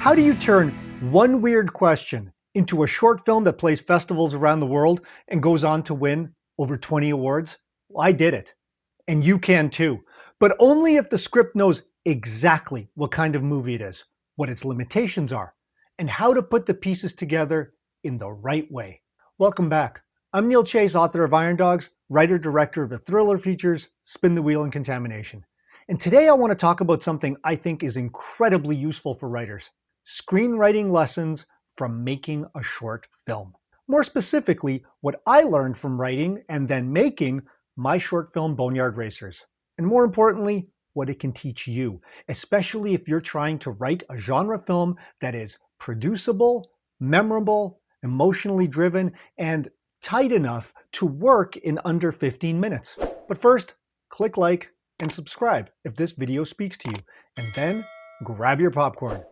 How do you turn one weird question into a short film that plays festivals around the world and goes on to win over 20 awards? Well, I did it. And you can too. But only if the script knows exactly what kind of movie it is, what its limitations are, and how to put the pieces together in the right way. Welcome back. I'm Neil Chase, author of Iron Dogs, writer-director of the thriller features Spin the Wheel and Contamination. And today I want to talk about something I think is incredibly useful for writers. Screenwriting lessons from making a short film. More specifically, what I learned from writing and then making my short film Boneyard Racers. And more importantly, what it can teach you, especially if you're trying to write a genre film that is producible, memorable, emotionally driven, and tight enough to work in under 15 minutes. But first, click like and subscribe if this video speaks to you, and then grab your popcorn.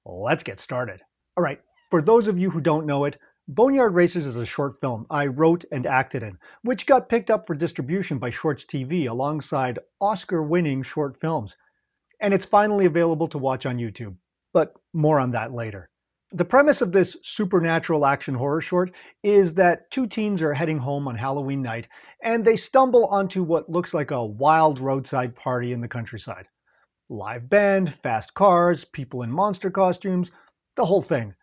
Let's get started. All right, for those of you who don't know it, Boneyard Racers is a short film I wrote and acted in, which got picked up for distribution by Shorts TV alongside Oscar-winning short films. And it's finally available to watch on YouTube, but more on that later. The premise of this supernatural action horror short is that two teens are heading home on Halloween night, and they stumble onto what looks like a wild roadside party in the countryside. Live band, fast cars, people in monster costumes, the whole thing.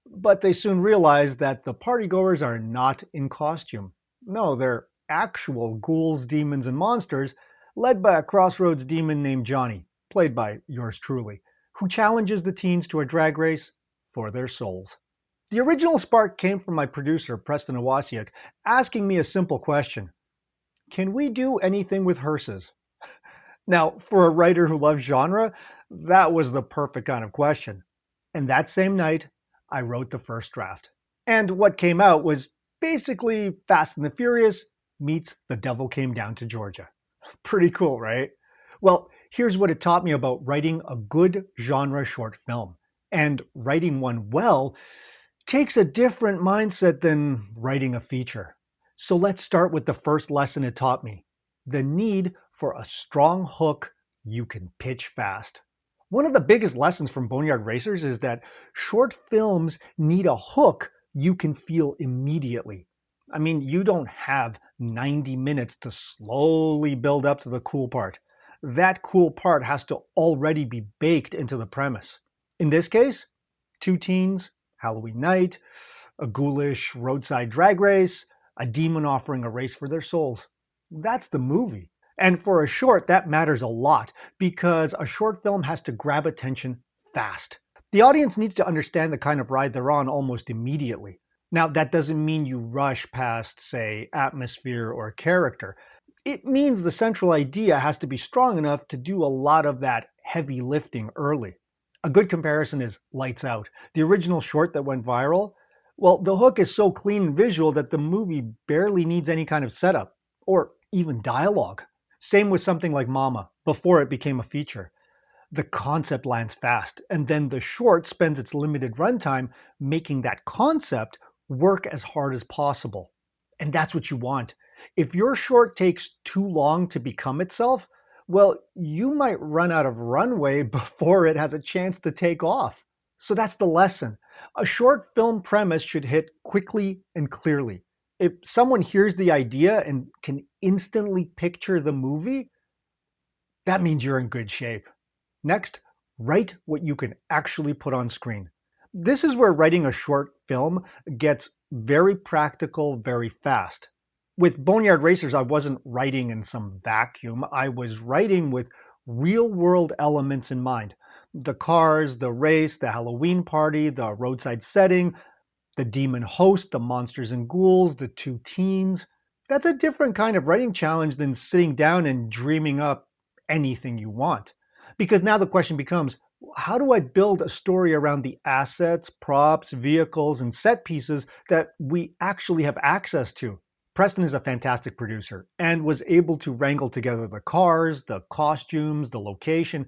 But they soon realize that the partygoers are not in costume. No, they're actual ghouls, demons, and monsters, led by a crossroads demon named Johnny, played by yours truly, who challenges the teens to a drag race for their souls. The original spark came from my producer, Preston Ewasiuk, asking me a simple question. Can we do anything with hearses? Now, for a writer who loves genre, that was the perfect kind of question. And that same night, I wrote the first draft. And what came out was basically Fast and the Furious meets The Devil Came Down to Georgia. Pretty cool, right? Well, here's what it taught me about writing a good genre short film. And writing one well takes a different mindset than writing a feature. So let's start with the first lesson it taught me. The need for a strong hook you can pitch fast. One of the biggest lessons from Boneyard Racers is that short films need a hook you can feel immediately. I mean, you don't have 90 minutes to slowly build up to the cool part. That cool part has to already be baked into the premise. In this case, two teens, Halloween night, a ghoulish roadside drag race, a demon offering a race for their souls. That's the movie. And for a short, that matters a lot because a short film has to grab attention fast. The audience needs to understand the kind of ride they're on almost immediately. Now, that doesn't mean you rush past, say, atmosphere or character. It means the central idea has to be strong enough to do a lot of that heavy lifting early. A good comparison is Lights Out, the original short that went viral. Well, the hook is so clean and visual that the movie barely needs any kind of setup or even dialogue. Same with something like Mama, before it became a feature. The concept lands fast, and then the short spends its limited runtime making that concept work as hard as possible. And that's what you want. If your short takes too long to become itself, well, you might run out of runway before it has a chance to take off. So that's the lesson. A short film premise should hit quickly and clearly. If someone hears the idea and can instantly picture the movie, that means you're in good shape. Next, write what you can actually put on screen. This is where writing a short film gets very practical very fast. With Boneyard Racers, I wasn't writing in some vacuum. I was writing with real-world elements in mind. The cars, the race, the Halloween party, the roadside setting, the demon host, the monsters and ghouls, the two teens. That's a different kind of writing challenge than sitting down and dreaming up anything you want. Because now the question becomes, how do I build a story around the assets, props, vehicles, and set pieces that we actually have access to? Preston is a fantastic producer and was able to wrangle together the cars, the costumes, the location,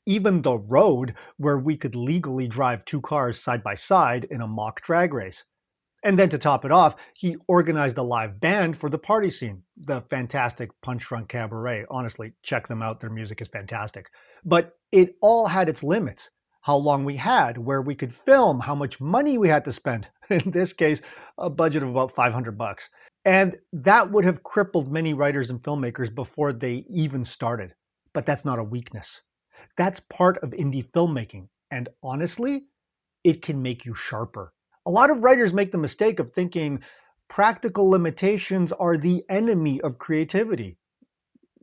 even the road where we could legally drive two cars side by side in a mock drag race. And then to top it off, he organized a live band for the party scene, the fantastic Punch Drunk Cabaret. Honestly, check them out. Their music is fantastic. But it all had its limits. how long we had, where we could film, how much money we had to spend. In this case, a budget of about $500. And that would have crippled many writers and filmmakers before they even started. But that's not a weakness. That's part of indie filmmaking. And honestly, it can make you sharper. A lot of writers make the mistake of thinking practical limitations are the enemy of creativity.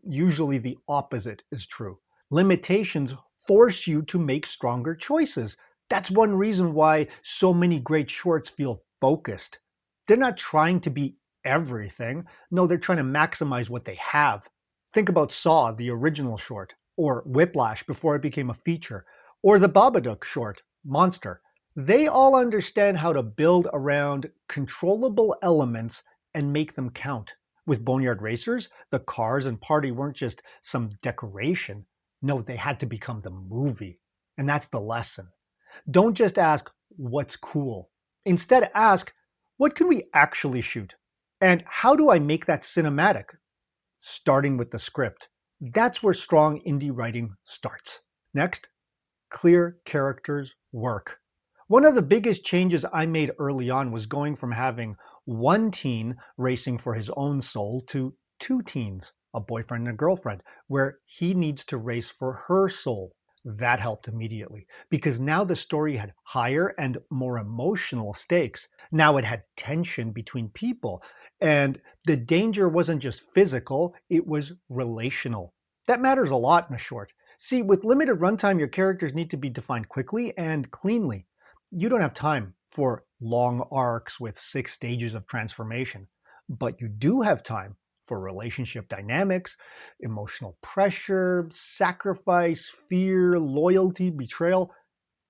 Usually the opposite is true. Limitations force you to make stronger choices. That's one reason why so many great shorts feel focused. They're not trying to be everything. No, they're trying to maximize what they have. Think about Saw, the original short, or Whiplash before it became a feature, or the Babadook short, Monster. They all understand how to build around controllable elements and make them count. With Boneyard Racers, the cars and party weren't just some decoration. No, they had to become the movie. And that's the lesson. Don't just ask, what's cool? Instead, ask, what can we actually shoot? And how do I make that cinematic? Starting with the script. That's where strong indie writing starts. Next, clear characters work. One of the biggest changes I made early on was going from having one teen racing for his own soul to two teens, a boyfriend and a girlfriend, where he needs to race for her soul. That helped immediately because now the story had higher and more emotional stakes. Now it had tension between people, and the danger wasn't just physical, it was relational. That matters a lot in a short. See, with limited runtime, your characters need to be defined quickly and cleanly. You don't have time for long arcs with 6 stages of transformation, but you do have time for relationship dynamics, emotional pressure, sacrifice, fear, loyalty, betrayal,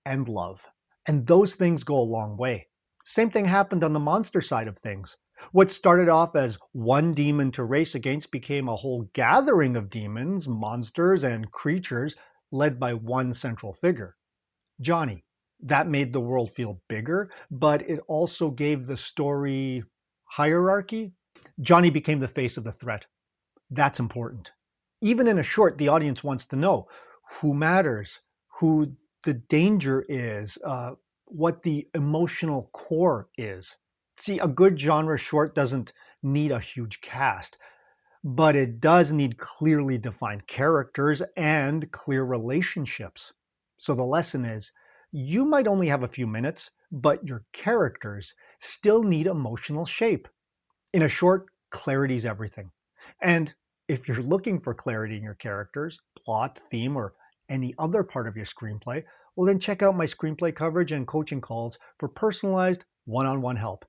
and love. And those things go a long way. Same thing happened on the monster side of things. What started off as one demon to race against became a whole gathering of demons, monsters, and creatures led by one central figure, Johnny. That made the world feel bigger, but it also gave the story hierarchy. Johnny became the face of the threat. That's important. Even in a short, the audience wants to know who matters, who the danger is, what the emotional core is. See, a good genre short doesn't need a huge cast, but it does need clearly defined characters and clear relationships. So the lesson is, you might only have a few minutes, but your characters still need emotional shape. In a short, clarity is everything. And if you're looking for clarity in your characters, plot, theme, or any other part of your screenplay, well then check out my screenplay coverage and coaching calls for personalized one-on-one help.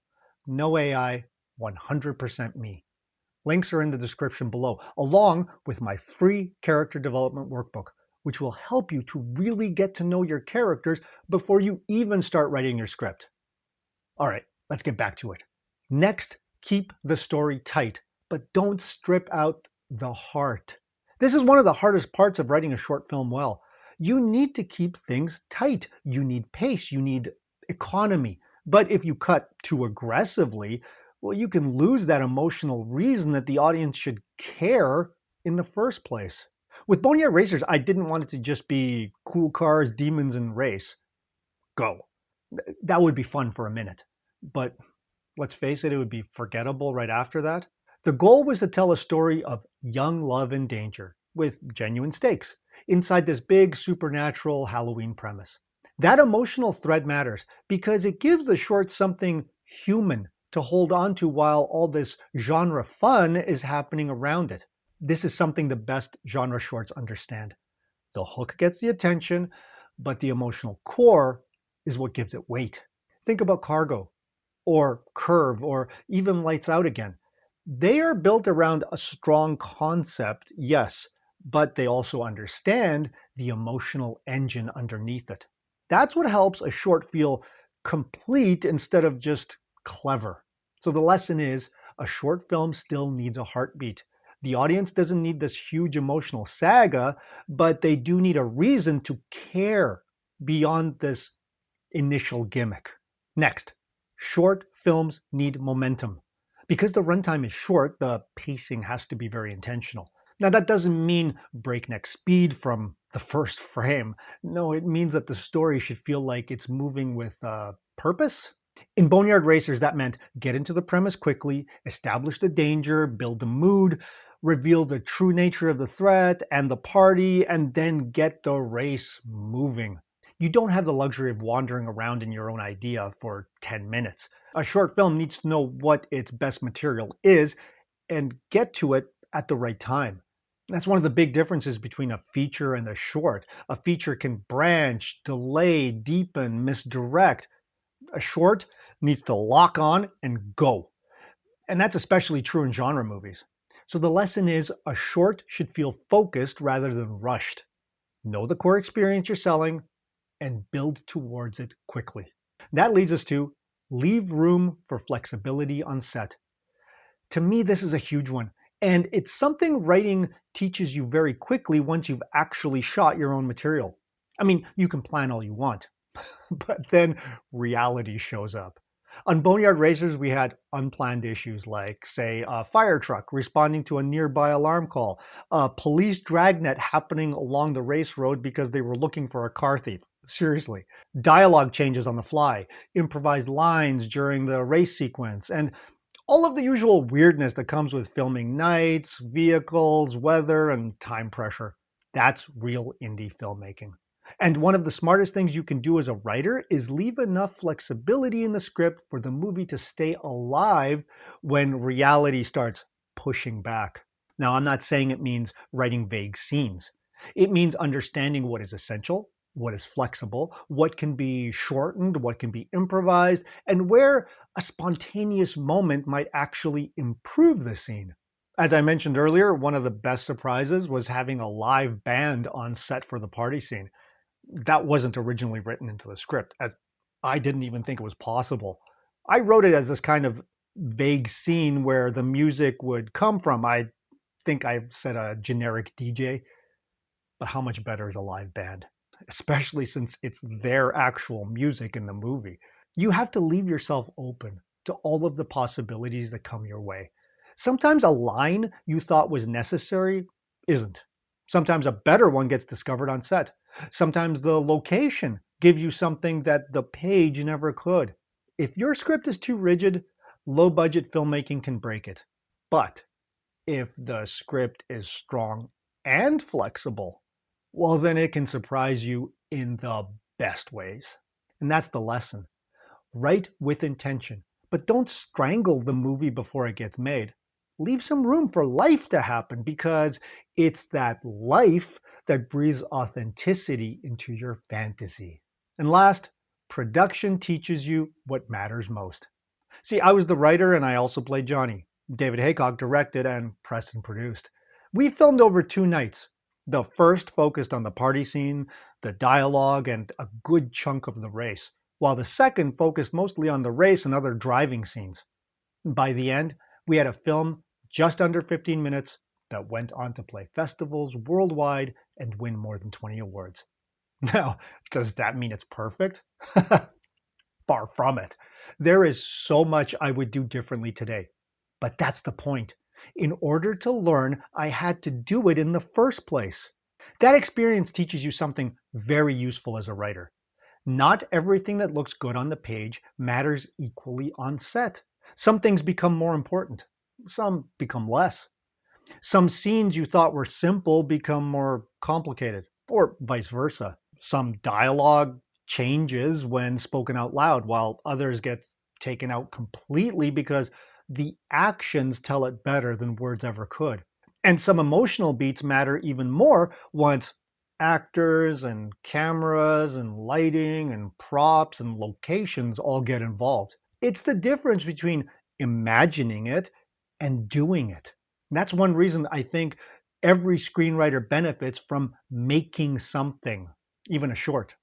No AI, 100% me. Links are in the description below, along with my free character development workbook, which will help you to really get to know your characters before you even start writing your script. All right, let's get back to it. Next, keep the story tight, but don't strip out the heart. This is one of the hardest parts of writing a short film well. You need to keep things tight. You need pace, you need economy. But if you cut too aggressively, well, you can lose that emotional reason that the audience should care in the first place. With Boneyard Racers, I didn't want it to just be cool cars, demons, and race. Go. That would be fun for a minute. But let's face it, it would be forgettable right after that. The goal was to tell a story of young love and danger with genuine stakes inside this big supernatural Halloween premise. That emotional thread matters because it gives the short something human to hold on to while all this genre fun is happening around it. This is something the best genre shorts understand. The hook gets the attention, but the emotional core is what gives it weight. Think about Cargo, or Curve, or even Lights Out Again. They are built around a strong concept, yes, but they also understand the emotional engine underneath it. That's what helps a short feel complete instead of just clever. So the lesson is, a short film still needs a heartbeat. The audience doesn't need this huge emotional saga, but they do need a reason to care beyond this initial gimmick. Next, short films need momentum. Because the runtime is short, the pacing has to be very intentional. Now that doesn't mean breakneck speed from the first frame. No, it means that the story should feel like it's moving with purpose. In Boneyard Racers, that meant get into the premise quickly, establish the danger, build the mood, reveal the true nature of the threat and the party, and then get the race moving. You don't have the luxury of wandering around in your own idea for 10 minutes. A short film needs to know what its best material is and get to it at the right time. That's one of the big differences between a feature and a short. A feature can branch, delay, deepen, misdirect. A short needs to lock on and go. And that's especially true in genre movies. So the lesson is a short should feel focused rather than rushed. Know the core experience you're selling and build towards it quickly. That leads us to leave room for flexibility on set. To me, this is a huge one. And it's something writing teaches you very quickly once you've actually shot your own material. I mean, you can plan all you want, but then reality shows up. On Boneyard Racers, we had unplanned issues like, say, a fire truck responding to a nearby alarm call, a police dragnet happening along the race road because they were looking for a car thief. Seriously. Dialogue changes on the fly, improvised lines during the race sequence, and all of the usual weirdness that comes with filming nights, vehicles, weather, and time pressure. That's real indie filmmaking. And one of the smartest things you can do as a writer is leave enough flexibility in the script for the movie to stay alive when reality starts pushing back. Now, I'm not saying it means writing vague scenes. It means understanding what is essential, what is flexible, what can be shortened, what can be improvised, and where a spontaneous moment might actually improve the scene. As I mentioned earlier, one of the best surprises was having a live band on set for the party scene. That wasn't originally written into the script, as I didn't even think it was possible. I wrote it as this kind of vague scene where the music would come from. I think I said a generic DJ, but how much better is a live band? Especially since it's their actual music in the movie. You have to leave yourself open to all of the possibilities that come your way. Sometimes a line you thought was necessary isn't. Sometimes a better one gets discovered on set. Sometimes the location gives you something that the page never could. If your script is too rigid, low-budget filmmaking can break it. But if the script is strong and flexible, well, then it can surprise you in the best ways. And that's the lesson. Write with intention, but don't strangle the movie before it gets made. Leave some room for life to happen, because it's that life that breathes authenticity into your fantasy. And last, production teaches you what matters most. See, I was the writer and I also played Johnny. David Haycock directed and Preston produced. We filmed over 2 nights. The first focused on the party scene, the dialogue, and a good chunk of the race, while the second focused mostly on the race and other driving scenes. By the end, we had a film just under 15 minutes that went on to play festivals worldwide and win more than 20 awards. Now, does that mean it's perfect? Far from it. There is so much I would do differently today, but that's the point. In order to learn, I had to do it in the first place. That experience teaches you something very useful as a writer. Not everything that looks good on the page matters equally on set. Some things become more important. Some become less. Some scenes you thought were simple become more complicated, or vice versa. Some dialogue changes when spoken out loud, while others get taken out completely because the actions tell it better than words ever could. And some emotional beats matter even more once actors and cameras and lighting and props and locations all get involved. It's the difference between imagining it and doing it. And that's one reason I think every screenwriter benefits from making something, even a short,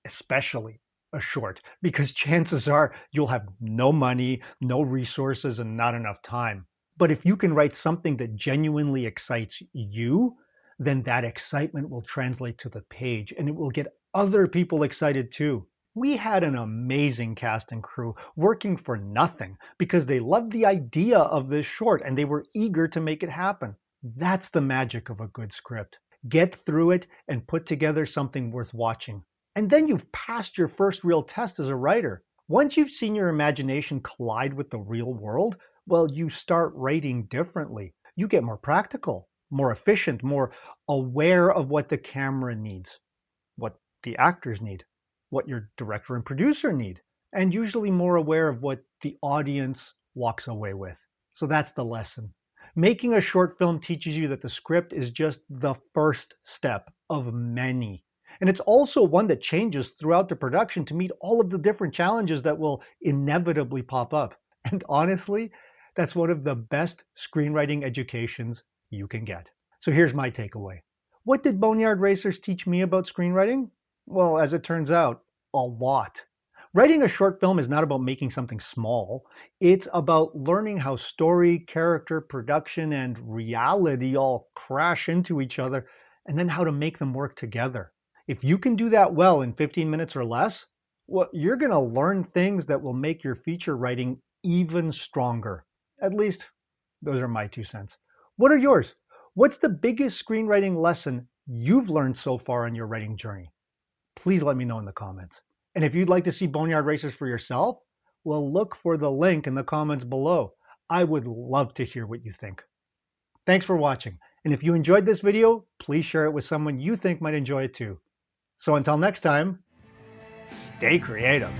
especially a short, because chances are you'll have no money, no resources, and not enough time. But if you can write something that genuinely excites you, then that excitement will translate to the page and it will get other people excited too. We had an amazing cast and crew working for nothing because they loved the idea of this short and they were eager to make it happen. That's the magic of a good script. Get through it and put together something worth watching. And then you've passed your first real test as a writer. Once you've seen your imagination collide with the real world, well, you start writing differently. You get more practical, more efficient, more aware of what the camera needs, what the actors need, what your director and producer need, and usually more aware of what the audience walks away with. So that's the lesson. Making a short film teaches you that the script is just the first step of many. And it's also one that changes throughout the production to meet all of the different challenges that will inevitably pop up. And honestly, that's one of the best screenwriting educations you can get. So here's my takeaway. What did Boneyard Racers teach me about screenwriting? Well, as it turns out, a lot. Writing a short film is not about making something small. It's about learning how story, character, production, and reality all crash into each other, and then how to make them work together. If you can do that well in 15 minutes or less, well, you're going to learn things that will make your feature writing even stronger. At least, those are my 2 cents. What are yours? What's the biggest screenwriting lesson you've learned so far on your writing journey? Please let me know in the comments. And if you'd like to see Boneyard Racers for yourself, well, look for the link in the comments below. I would love to hear what you think. Thanks for watching. And if you enjoyed this video, please share it with someone you think might enjoy it too. So until next time, stay creative.